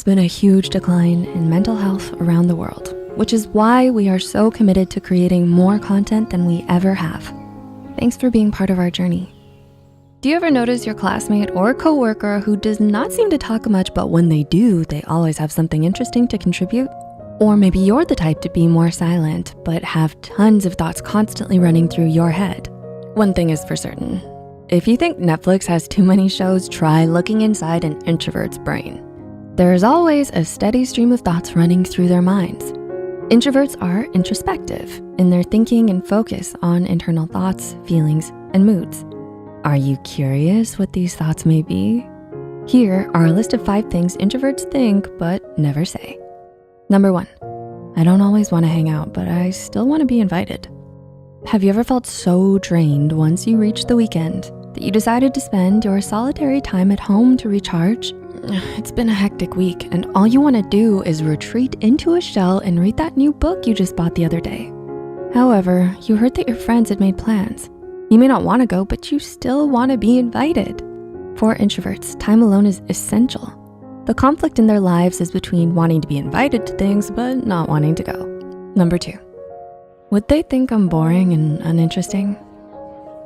been a huge decline in mental health around the world, which is why we are so committed to creating more content than we ever have. Thanks for being part of our journey. Do you ever notice your classmate or coworker who does not seem to talk much, but when they do, they always have something interesting to contribute? Or maybe you're the type to be more silent, but have tons of thoughts constantly running through your head. One thing is for certain, if you think Netflix has too many shows, try looking inside an introvert's brain. There is always a steady stream of thoughts running through their minds. Introverts are introspective in their thinking and focus on internal thoughts, feelings, and moods. Are you curious what these thoughts may be? Here are a list of 5 things introverts think but never say. Number 1, I don't always wanna hang out, but I still wanna be invited. Have you ever felt so drained once you reached the weekend that you decided to spend your solitary time at home to recharge? It's been a hectic week and all you wanna do is retreat into a shell and read that new book you just bought the other day. However, you heard that your friends had made plans. You may not wanna go, but you still wanna be invited. For introverts, time alone is essential. The conflict in their lives is between wanting to be invited to things, but not wanting to go. Number 2, would they think I'm boring and uninteresting?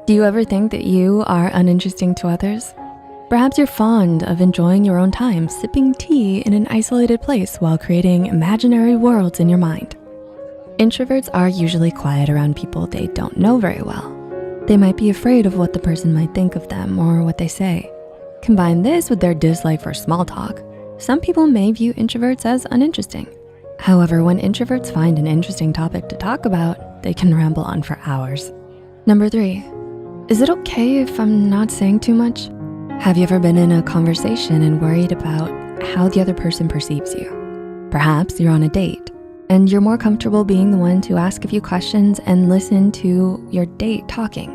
Do you ever think that you are uninteresting to others? Perhaps you're fond of enjoying your own time, sipping tea in an isolated place while creating imaginary worlds in your mind. Introverts are usually quiet around people they don't know very well. They might be afraid of what the person might think of them or what they say. Combine this with their dislike for small talk. Some people may view introverts as uninteresting. However, when introverts find an interesting topic to talk about, they can ramble on for hours. Number 3, is it okay if I'm not saying too much? Have you ever been in a conversation and worried about how the other person perceives you? Perhaps you're on a date and you're more comfortable being the one to ask a few questions and listen to your date talking.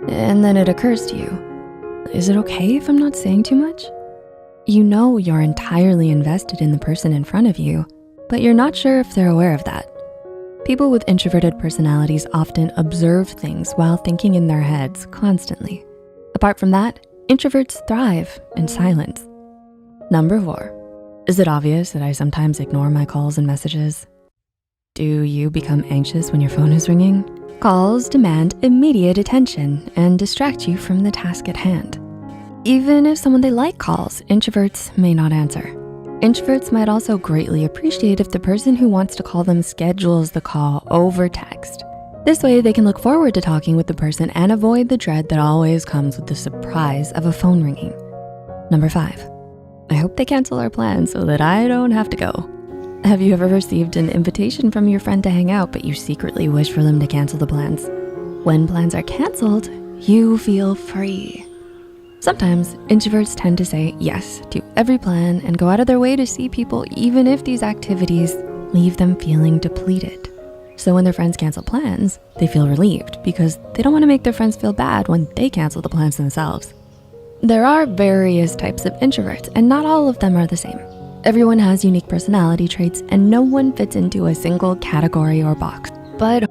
And then it occurs to you, is it okay if I'm not saying too much? You know you're entirely invested in the person in front of you, but you're not sure if they're aware of that. People with introverted personalities often observe things while thinking in their heads constantly. Apart from that, introverts thrive in silence. Number 4, is it obvious that I sometimes ignore my calls and messages? Do you become anxious when your phone is ringing? Calls demand immediate attention and distract you from the task at hand. Even if someone they like calls, introverts may not answer. Introverts might also greatly appreciate if the person who wants to call them schedules the call over text. This way they can look forward to talking with the person and avoid the dread that always comes with the surprise of a phone ringing. Number 5, I hope they cancel our plans so that I don't have to go. Have you ever received an invitation from your friend to hang out, but you secretly wish for them to cancel the plans? When plans are canceled, you feel free. Sometimes introverts tend to say yes to every plan and go out of their way to see people even if these activities leave them feeling depleted. So when their friends cancel plans, they feel relieved because they don't wanna make their friends feel bad when they cancel the plans themselves. There are various types of introverts and not all of them are the same. Everyone has unique personality traits and no one fits into a single category or box. But